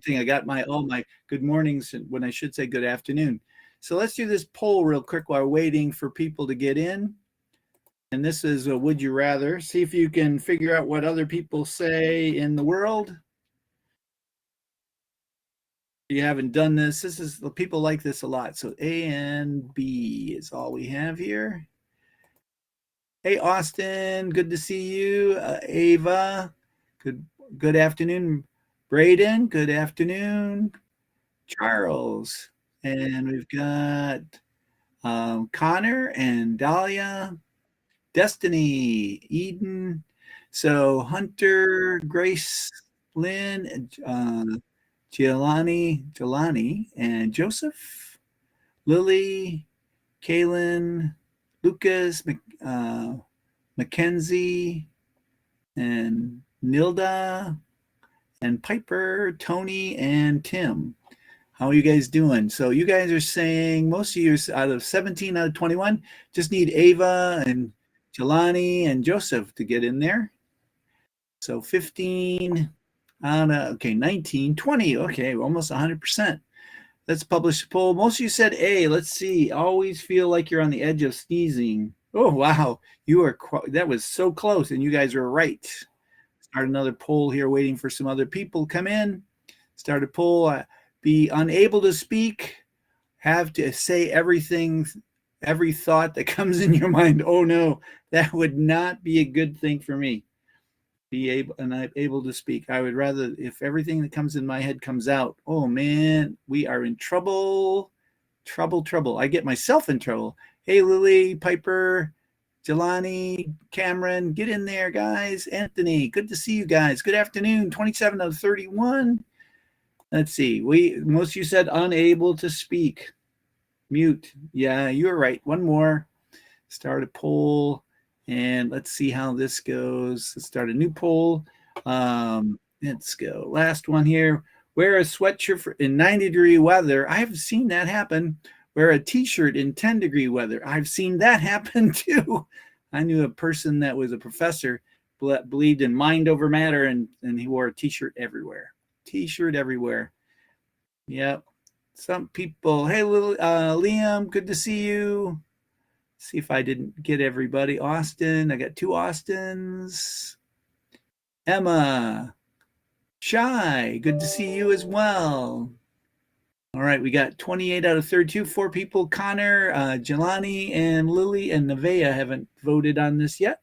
thing. I got my good mornings when I should say good afternoon. So let's do this poll real quick while we're waiting for people to get in. And this is a would you rather. See if you can figure out what other people say in the world. If you haven't done this, people like this a lot. So A and B is all we have here. Hey Austin, good to see you. Ava, good afternoon. Braden, good afternoon. Charles, and we've got Connor and Dahlia, Destiny, Eden. So Hunter, Grace, Lynn, Jelani, and Joseph, Lily, Kaylin, Lucas, Mackenzie, and Nilda, and Piper, Tony, and Tim. How are you guys doing? So you guys are saying most of you out of 17 out of 21 just need Ava and Jelani and Joseph to get in there. So 15 okay, 19, 20. Okay, almost 100%. Let's publish the poll. Most of you said A. Let's see. Always feel like you're on the edge of sneezing. Oh, wow. That was so close, and you guys were right. Start another poll here, waiting for some other people to come in. Start a poll. Be unable to speak. Have to say everything, every thought that comes in your mind. Oh, no, that would not be a good thing for me. Be able to speak. I would rather if everything that comes in my head comes out. Oh man, we are in trouble. Trouble. I get myself in trouble. Hey Lily, Piper, Jelani, Cameron, get in there, guys. Anthony, good to see you guys. Good afternoon. 27 out of 31. Let's see. Most of you said unable to speak. Mute. Yeah, you were right. One more. Start a poll. And let's see how this goes. Let's start a new poll. Let's go. Last one here. Wear a sweatshirt in 90-degree weather. I've seen that happen. Wear a t-shirt in 10-degree weather. I've seen that happen too. I knew a person that was a professor, believed in mind over matter, and he wore a t-shirt everywhere. T-shirt everywhere. Yep. Some people. Hey, Liam, good to see you. See if I didn't get everybody. Austin, I got two Austins. Emma, Shy, good to see you as well. All right, we got 28 out of 32, 4 people. Connor, Jelani, and Lily and Nevaeh haven't voted on this yet.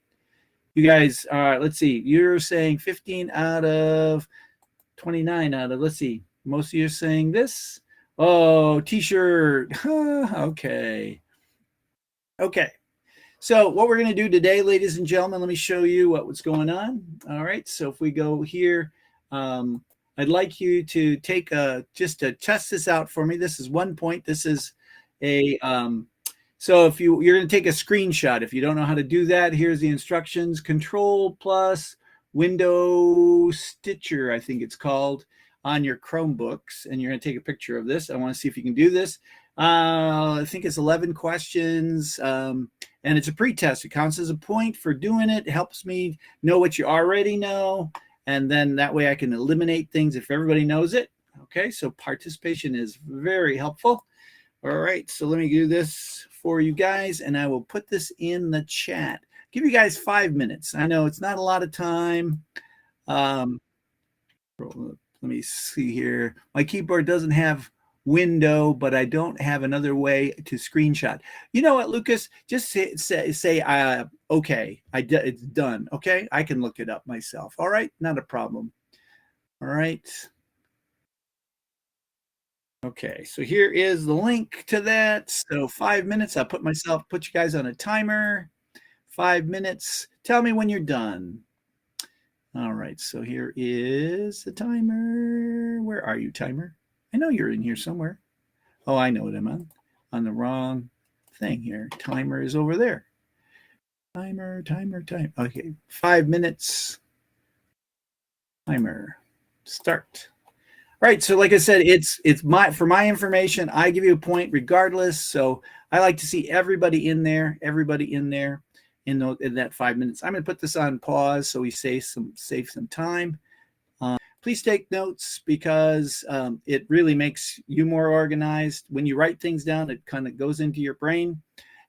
You guys, let's see. You're saying 15 out of 29 out of, let's see. Most of you are saying this. Oh, t-shirt. Okay. Okay. So what we're going to do today, ladies and gentlemen, let me show you what's going on. All right. So if we go here, I'd like you to take just to test this out for me. This is 1 point. This is a so if you're going to take a screenshot. If you don't know how to do that, here's the instructions. Control plus Window Stitcher, I think it's called, on your Chromebooks, and you're going to take a picture of this. I want to see if you can do this. I think it's 11 questions, and it's a pretest. It counts as a point for doing it. It helps me know what you already know, and then that way I can eliminate things if everybody knows it. Okay, so participation is very helpful. All right, so let me do this for you guys, and I will put this in the chat. Give you guys 5 minutes. I know it's not a lot of time. Let me see here. My keyboard doesn't have window, but I don't have another way to screenshot. You know what, Lucas? Just say okay, it's done. Okay, I can look it up myself. All right, not a problem. All right. Okay, so here is the link to that. So 5 minutes. I'll put you guys on a timer. 5 minutes. Tell me when you're done. All right, so here is the timer. Where are you, timer? I know you're in here somewhere. Oh, I know what I'm on. On the wrong thing here. Timer is over there. Timer. Okay, 5 minutes. Timer. Start. All right, so like I said, it's for my information. I give you a point regardless. So I like to see everybody in there in that 5 minutes. I'm going to put this on pause so we save some time. please take notes because it really makes you more organized. When you write things down, it kind of goes into your brain.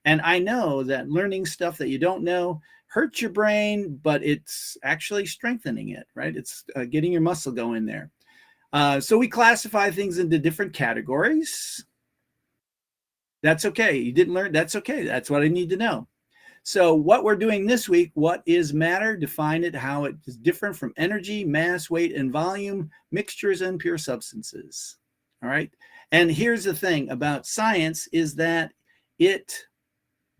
And I know that learning stuff that you don't know hurts your brain, but it's actually strengthening it, right? It's getting your muscle going there. So we classify things into different categories. That's okay. You didn't learn. That's okay. That's what I need to know. So what we're doing this week, what is matter? Define it, how it is different from energy, mass, weight, and volume, mixtures, and pure substances. All right. And here's the thing about science is that it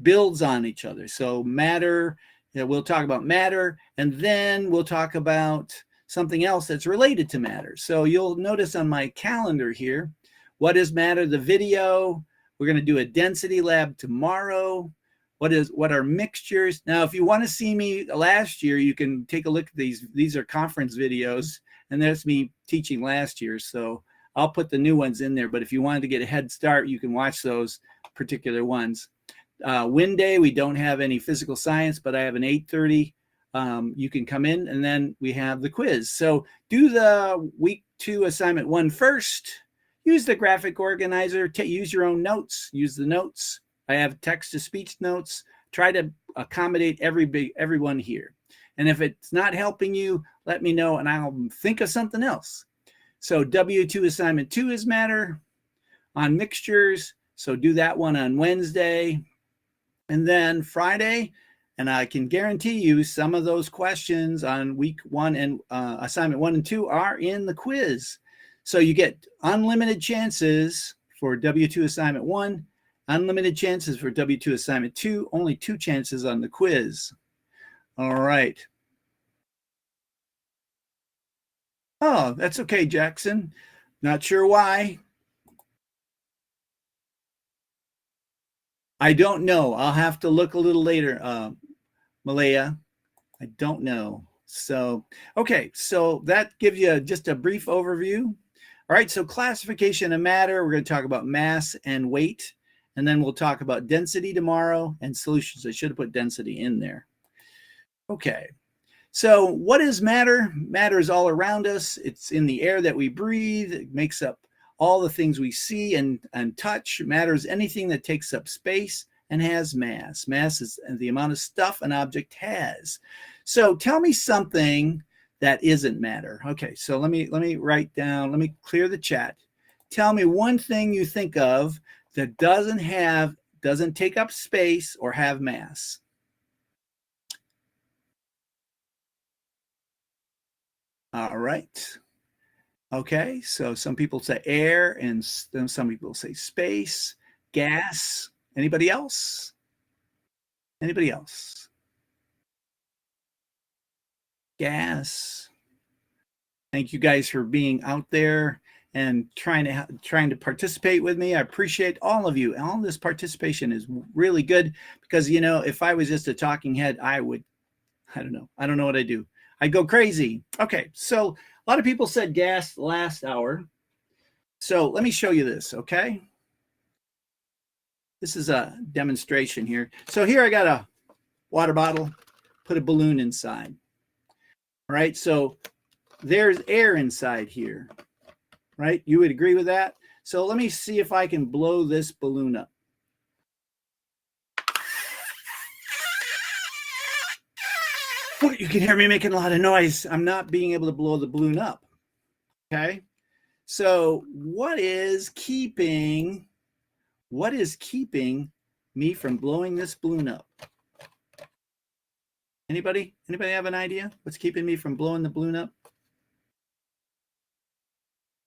builds on each other. So matter, we'll talk about matter, and then we'll talk about something else that's related to matter. So you'll notice on my calendar here, what is matter, the video. We're going to do a density lab tomorrow. What are mixtures? Now, if you want to see me last year, you can take a look at these. These are conference videos, and that's me teaching last year. So I'll put the new ones in there. But if you wanted to get a head start, you can watch those particular ones. Wind day, we don't have any physical science, but I have an 8:30. You can come in, and then we have the quiz. So do the week 2 assignment 1 first. Use the graphic organizer. Use your own notes. Use the notes. I have text-to-speech notes. Try to accommodate everyone here. And if it's not helping you, let me know, and I'll think of something else. So W2 assignment 2 is matter on mixtures. So do that one on Wednesday. And then Friday, and I can guarantee you some of those questions on week 1 and assignment 1 and 2 are in the quiz. So you get unlimited chances for W2 assignment 1, unlimited chances for W2 assignment 2, only 2 chances on the quiz. All right. Oh, that's okay, Jackson. Not sure why. I don't know. I'll have to look a little later, Malaya. I don't know. So, okay. So that gives you just a brief overview. All right. So classification of matter, we're going to talk about mass and weight. And then we'll talk about density tomorrow and solutions. I should have put density in there. Okay. So what is matter? Matter is all around us. It's in the air that we breathe. It makes up all the things we see and touch. Matter is anything that takes up space and has mass. Mass is the amount of stuff an object has. So tell me something that isn't matter. Okay, so let me write down, let me clear the chat. Tell me one thing you think of that doesn't take up space or have mass. All right. Okay, so some people say air, and then some people say space, gas. Anybody else? Anybody else? Gas. Thank you guys for being out there and trying to participate with me. I appreciate all of you. All this participation is really good because, you know, if I was just a talking head, I don't know what I do. I'd go crazy. Okay, so a lot of people said gas last hour. So let me show you this, okay? This is a demonstration here. So here I got a water bottle, put a balloon inside. All right, so there's air inside here, right? You would agree with that? So let me see if I can blow this balloon up. You can hear me making a lot of noise. I'm not being able to blow the balloon up. Okay. So what is keeping me from blowing this balloon up? Anybody have an idea? What's keeping me from blowing the balloon up?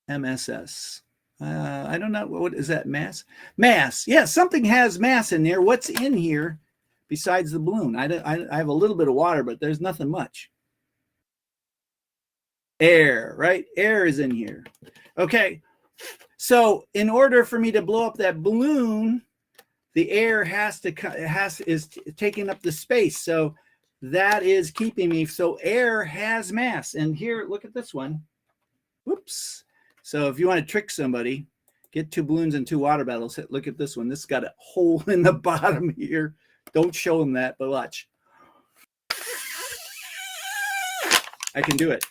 MSS. I don't know. What is that? Mass? Mass. Yeah, something has mass in there. What's in here besides the balloon? I have a little bit of water, but there's nothing much. Air, right? Air is in here. Okay. So in order for me to blow up that balloon, the air is taking up the space. So that is keeping me. So air has mass. And here, look at this one. Whoops. So if you want to trick somebody, get 2 balloons and 2 water bottles. Look at this one. This has got a hole in the bottom here. Don't show them that, but watch. I can do it.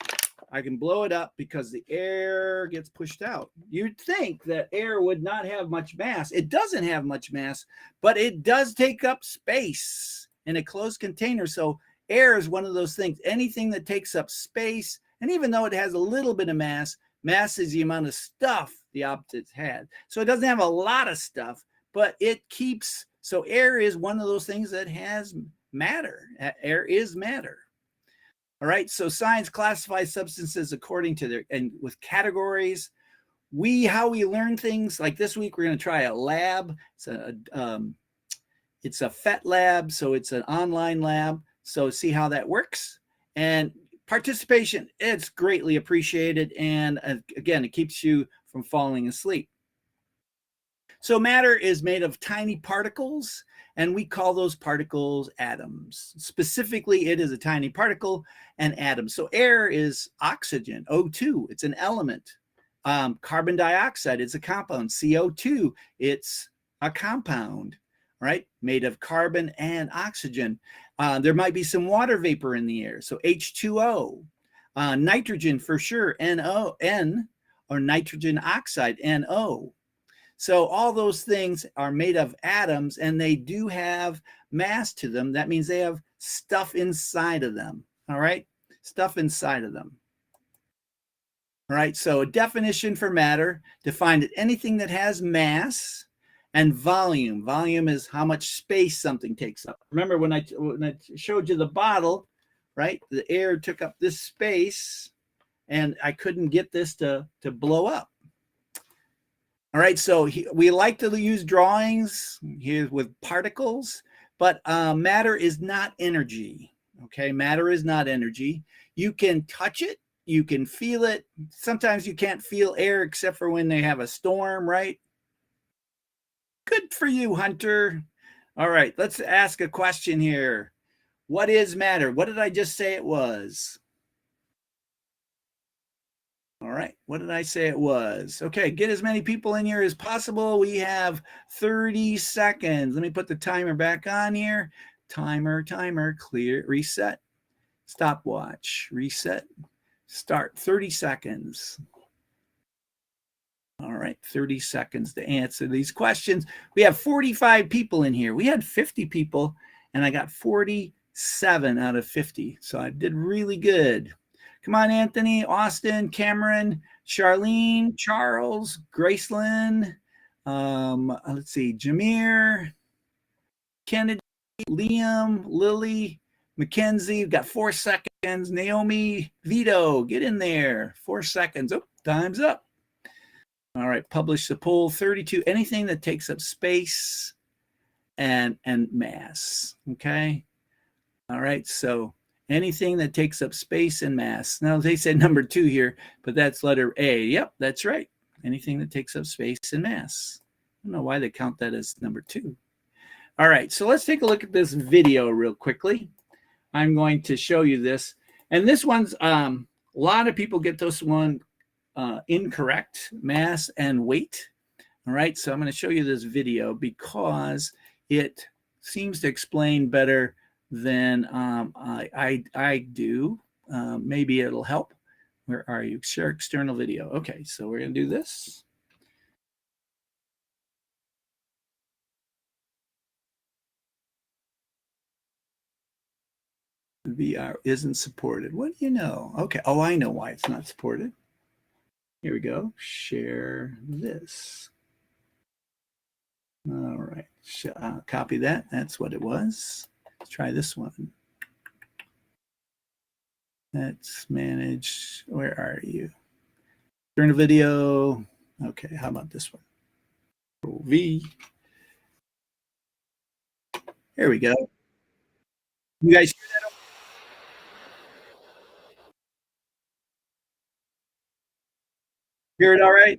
I can blow it up because the air gets pushed out. You'd think that air would not have much mass. It doesn't have much mass, but it does take up space in a closed container. So air is one of those things. Anything that takes up space, and even though it has a little bit of mass, mass is the amount of stuff the object had. So it doesn't have a lot of stuff, but it keeps. So air is one of those things that has matter. Air is matter. All right. So science classifies substances according to their and with categories. How we learn things like this week, we're going to try a lab. It's a PhET lab, so it's an online lab. So see how that works. And participation, it's greatly appreciated. And again, it keeps you from falling asleep. So matter is made of tiny particles, and we call those particles atoms. Specifically, it is a tiny particle, an atom. So air is oxygen, O2, it's an element. Carbon dioxide is a compound. CO2, it's a compound, right? Made of carbon and oxygen. There might be some water vapor in the air, so H2O. Nitrogen for sure, N, or nitrogen oxide, NO. So all those things are made of atoms, and they do have mass to them. That means they have stuff inside of them. All right, stuff inside of them. All right, so a definition for matter defined as anything that has mass and volume. Volume is how much space something takes up. Remember when I showed you the bottle, right? The air took up this space, and I couldn't get this to blow up. All right, so we like to use drawings here with particles, but matter is not energy. Okay, matter is not energy. You can touch it, you can feel it. Sometimes you can't feel air except for when they have a storm, right? Good for you, Hunter. All right, let's ask a question here. What is matter? What did I just say it was? All right, what did I say it was? Okay, get as many people in here as possible. We have 30 seconds. Let me put the timer back on here. Timer, clear, reset, stopwatch, reset, start. 30 seconds. All right, 30 seconds to answer these questions. We have 45 people in here. We had 50 people, and I got 47 out of 50. So I did really good. Come on, Anthony, Austin, Cameron, Charlene, Charles, Gracelyn. Let's see, Jameer, Kennedy, Liam, Lily, Mackenzie. We've got 4 seconds. Naomi, Vito, get in there. 4 seconds. Oh, time's up. All right, publish the poll. 32. Anything that takes up space and mass. Okay. All right, so anything that takes up space and mass. Now, they said number 2 here, but that's letter A. Yep, that's right. Anything that takes up space and mass. I don't know why they count that as number 2. All right, so let's take a look at this video real quickly. I'm going to show you this. And this one's, a lot of people get this one incorrect, mass and weight. All right, so I'm going to show you this video because it seems to explain better than I do. Maybe it'll help. Where are you? Share external video. Okay, so we're going to do this. VR isn't supported. What do you know? Okay. Oh, I know why it's not supported. Here we go. Share this. All right. Copy that. That's what it was. Let's try this one. Let's manage. Where are you? Turn a video. Okay. How about this one? Control V. Here we go. You guys hear that? Hear it all right?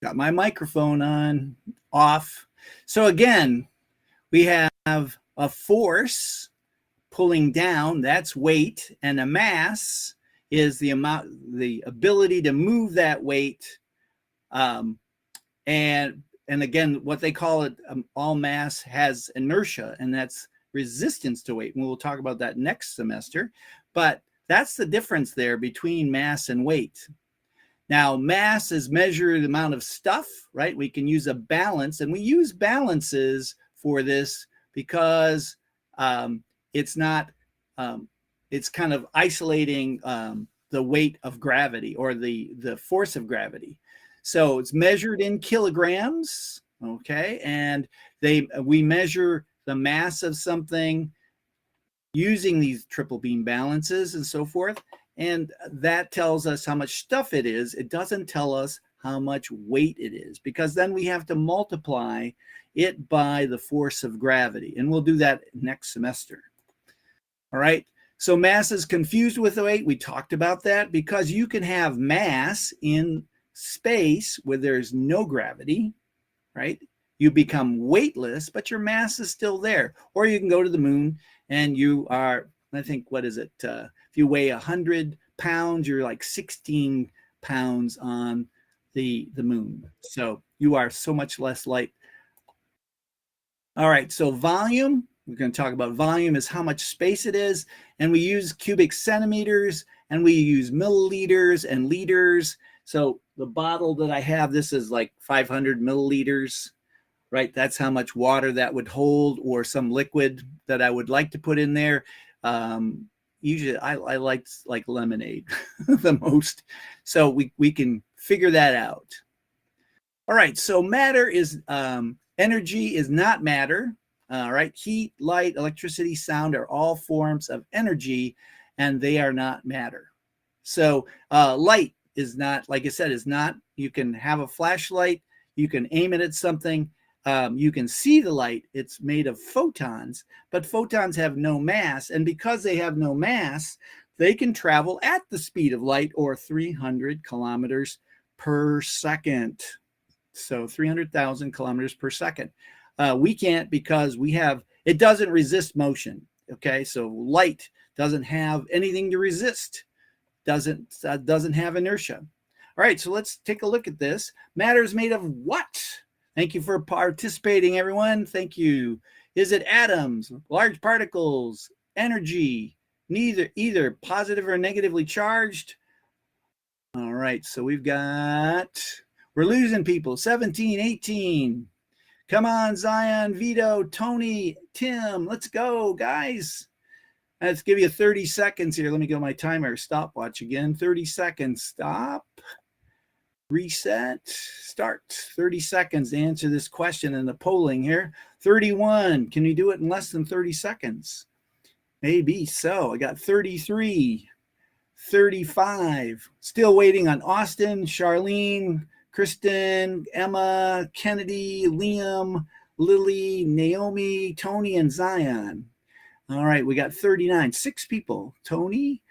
Got my microphone on, off. So again, we have a force pulling down, that's weight, and a mass is the ability to move that weight. And again, what they call it, all mass has inertia, and that's resistance to weight. And we'll talk about that next semester. But that's the difference there between mass and weight. Now, mass is measured amount of stuff, right? We can use a balance, and we use balances for this because it's not, it's kind of isolating the weight of gravity or the force of gravity. So it's measured in kilograms, okay? And we measure the mass of something using these triple beam balances and so forth. And that tells us how much stuff it is. It doesn't tell us how much weight it is, because then we have to multiply it by the force of gravity. And we'll do that next semester. All right. So mass is confused with weight. We talked about that because you can have mass in space where there's no gravity, right? You become weightless, but your mass is still there. Or you can go to the moon and you are, I think, what is it? If you weigh 100 pounds, you're like 16 pounds on the moon. So you are so much less light. All right, so volume, we're going to talk about volume is how much space it is. And we use cubic centimeters, and we use milliliters and liters. So the bottle that I have, this is like 500 milliliters, right? That's how much water that would hold, or some liquid that I would like to put in there. Usually I like lemonade the most. So we can figure that out. All right, so matter is, energy is not matter. All right, heat, light, electricity, sound are all forms of energy, and they are not matter. So light is not, like I said, is not, you can have a flashlight, you can aim it at something, you can see the light, it's made of photons, but photons have no mass, and because they have no mass, they can travel at the speed of light, or 300 kilometers per second. So 300,000 kilometers per second. We can't, because it doesn't resist motion. Okay, so light doesn't have anything to resist, doesn't have inertia. All right, so let's take a look at this. Matter is made of what? Thank you for participating, everyone. Thank you. Is it atoms, large particles, energy, either positive or negatively charged? All right, so we're losing people. 17, 18. Come on, Zion, Vito, Tony, Tim. Let's go, guys. Let's give you 30 seconds here. Let me go my timer stopwatch again. 30 seconds. Stop. Reset. Start. 30 seconds to answer this question in the polling here. 31. Can you do it in less than 30 seconds? Maybe so. I got 33. 35. Still waiting on Austin, Charlene, Kristen, Emma, Kennedy, Liam, Lily, Naomi, Tony, and Zion. All right, we got 39. 6 people. Tony.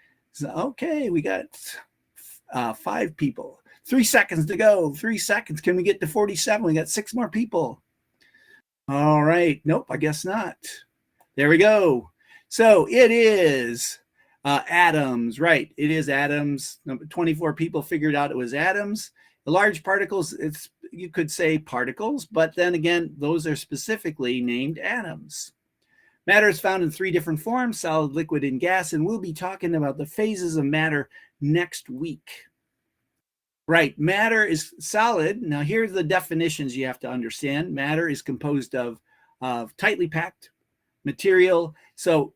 Okay, we got 5 people. 3 seconds to go. 3 seconds. Can we get to 47? We got 6 more people. All right. Nope, I guess not. There we go. So it is atoms, right? It is atoms. 24 people figured out it was atoms. The large particles, you could say particles, but then again, those are specifically named atoms. Matter is found in 3 different forms: solid, liquid, and gas, and we'll be talking about the phases of matter next week. Right, matter is solid. Now here's the definitions you have to understand. Matter is composed of tightly packed material. So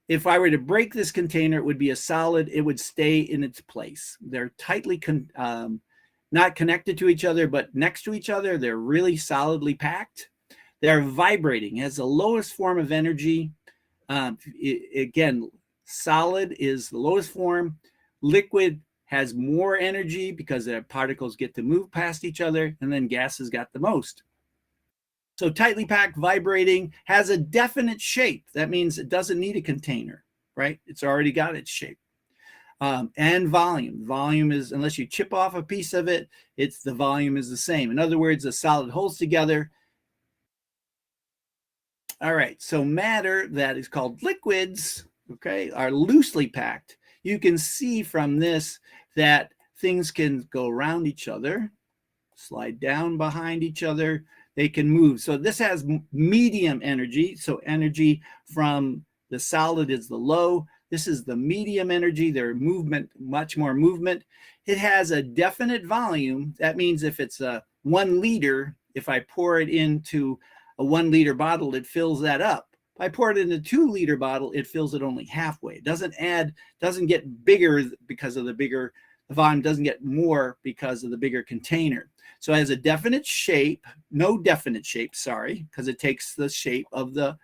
if I were to break this container, it would be a solid. It would stay in its place. They're tightly not connected to each other, but next to each other. They're really solidly packed. They're vibrating. It has the lowest form of energy. Again, solid is the lowest form. Liquid has more energy because the particles get to move past each other, and then gas has got the most. So tightly packed, vibrating, has a definite shape. That means it doesn't need a container, right? It's already got its shape. And volume. Volume is, unless you chip off a piece of it, it's the volume is the same. In other words, a solid holds together. All right, so matter that is called liquids, okay, are loosely packed. You can see from this that things can go around each other, slide down behind each other, they can move. So this has medium energy. So energy from the solid is the low. This is the medium energy. There's movement, much more movement. It has a definite volume. That means if it's a 1 liter, if I pour it into a 1 liter bottle, it fills that up. If I pour it in a 2 liter bottle, it fills it only halfway. It doesn't get bigger because of the bigger, the volume doesn't get more because of the bigger container. So it has a definite shape, no definite shape, sorry, because it takes the shape of the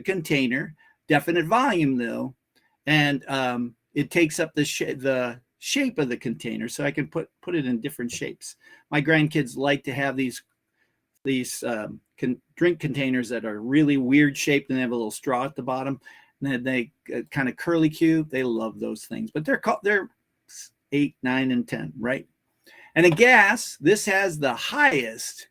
container. Definite volume though, and it takes up the shape of the container, so I can put it in different shapes. My grandkids like to have these drink containers that are really weird shaped and they have a little straw at the bottom, and then they kind of curly cue. They love those things, but they're 8, 9, and 10, right? And a gas, this has the highest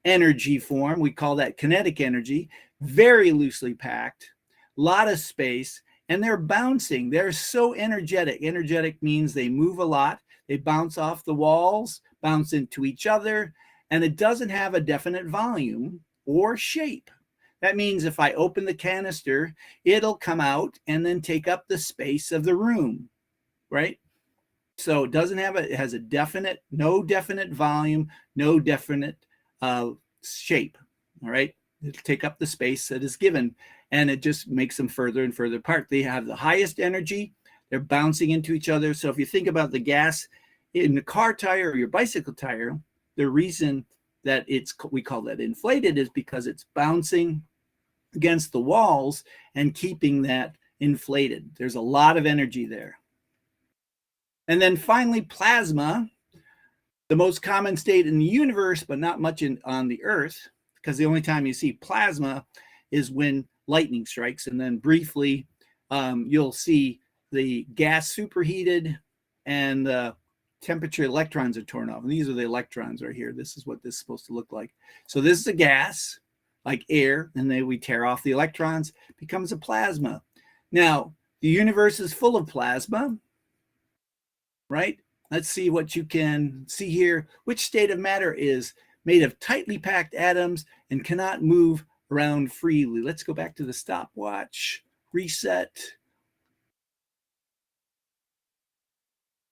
energy form. We call that kinetic energy. Very loosely packed, a lot of space, and they're bouncing. They're so energetic. Energetic means they move a lot. They bounce off the walls, bounce into each other, and it doesn't have a definite volume or shape. That means if I open the canister, it'll come out and then take up the space of the room, right? So it doesn't have it has no definite volume, no definite shape. All right. It'll take up the space that is given, and it just makes them further and further apart. They have the highest energy. They're bouncing into each other. So if you think about the gas in the car tire or your bicycle tire, the reason that we call that inflated is because it's bouncing against the walls and keeping that inflated. There's a lot of energy there. And then finally, plasma, the most common state in the universe, but not much on the Earth, because the only time you see plasma is when lightning strikes. And then briefly, you'll see the gas superheated and the temperature electrons are torn off. And these are the electrons right here. This is what this is supposed to look like. So this is a gas, like air, and then we tear off the electrons, becomes a plasma. Now, the universe is full of plasma, right? Let's see what you can see here. Which state of matter is made of tightly packed atoms and cannot move around freely? Let's go back to the stopwatch, reset,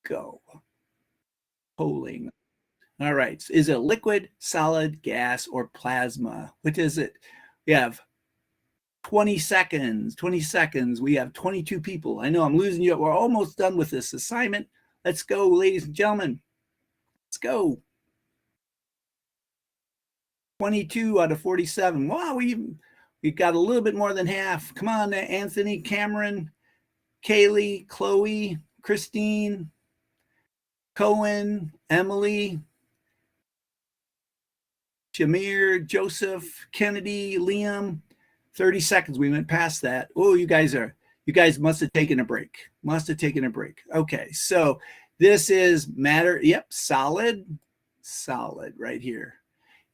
go. Polling. All right. Is it liquid, solid, gas, or plasma? Which is it? We have 20 seconds. 20 seconds. We have 22 people. I know I'm losing you. We're almost done with this assignment. Let's go, ladies and gentlemen. Let's go. 22 out of 47. Wow, we've got a little bit more than half. Come on, Anthony, Cameron, Kaylee, Chloe, Christine, Cohen, Emily, Shamir, Joseph, Kennedy, Liam. 30 seconds. We went past that. Oh, you guys must have taken a break. Okay, so this is matter. Yep, solid right here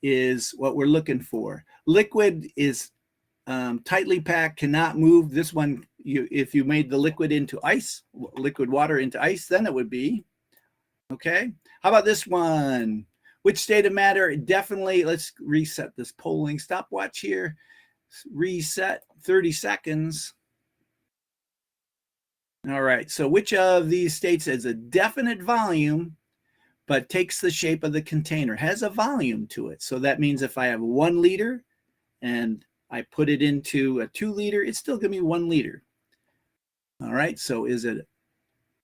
is what we're looking for. Liquid is tightly packed, cannot move. This one, if you made the liquid into ice, liquid water into ice, then it would be. Okay, how about this one? Which state of matter? Definitely, let's reset this polling stopwatch here. Reset, 30 seconds. All right, so which of these states has a definite volume but takes the shape of the container, has a volume to it? So that means if I have 1 liter and I put it into a 2 liter, it's still going to be 1 liter. All right, so is it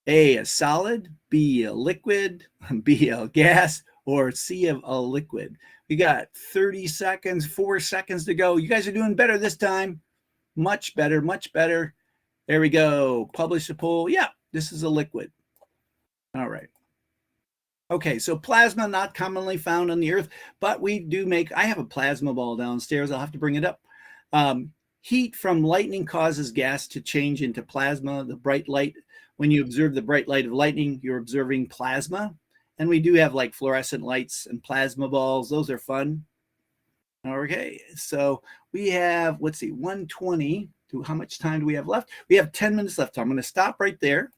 A, solid, B, a liquid, B, a gas, or C, a liquid? We got 30 seconds, 4 seconds to go. You guys are doing better this time. Much better, much better. There we go. Publish the poll. Yeah, this is a liquid. All right. Okay, so plasma not commonly found on the Earth, but we do I have a plasma ball downstairs. I'll have to bring it up. Heat from lightning causes gas to change into plasma. The bright light when you observe the bright light of lightning, you're observing plasma. And we do have like fluorescent lights and plasma balls. Those are fun. Okay, so we have, let's see, 1:20. How much time do we have left? We have 10 minutes left. So I'm going to stop right there.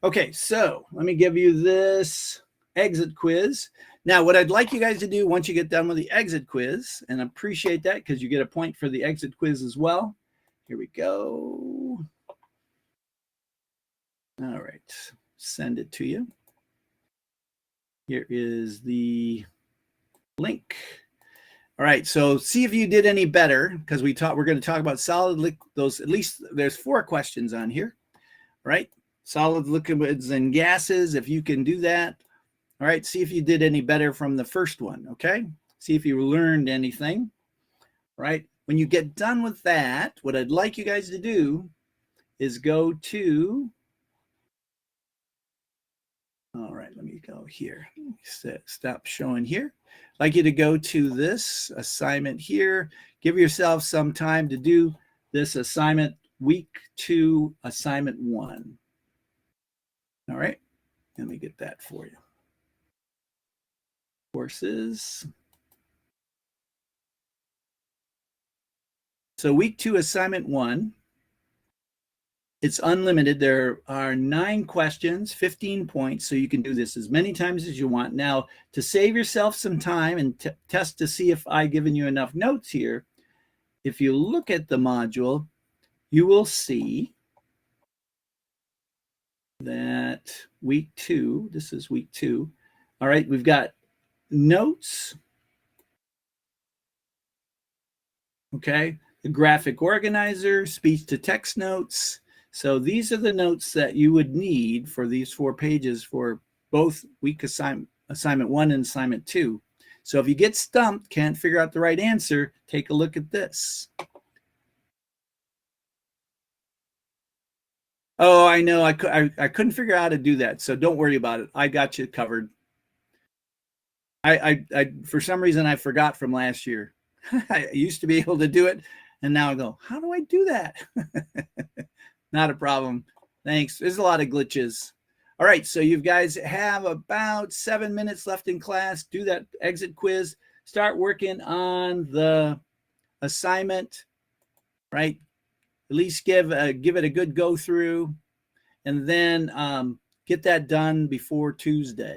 Okay, so let me give you this exit quiz. Now, what I'd like you guys to do once you get done with the exit quiz, and I appreciate that because you get a point for the exit quiz as well. Here we go. All right, send it to you. Here is the link. All right, so see if you did any better because we're going to talk about solid liquids. At least there's 4 questions on here, right? Solid liquids and gases, if you can do that. All right, see if you did any better from the first one, okay? See if you learned anything, right? When you get done with that, what I'd like you guys to do is go to, all right, let me go here. Stop showing here. I'd like you to go to this assignment here. Give yourself some time to do this assignment, week 2, assignment 1. All right, let me get that for you. Courses. So week 2, assignment 1. It's unlimited. There are 9 questions, 15 points, so you can do this as many times as you want. Now, to save yourself some time and test to see if I've given you enough notes here, if you look at the module, you will see that week 2, this is week 2. All right, we've got notes, okay, the graphic organizer, speech to text notes. So these are the notes that you would need for these 4 pages for both week assignment 1 and assignment 2. So if you get stumped, can't figure out the right answer, take a look at this. Oh, I know. I couldn't figure out how to do that. So don't worry about it. I got you covered. I for some reason, I forgot from last year. I used to be able to do it. And now I go, how do I do that? Not a problem. Thanks. There's a lot of glitches. All right. So you guys have about 7 minutes left in class. Do that exit quiz. Start working on the assignment, right? At least give it a good go through. And then get that done before Tuesday.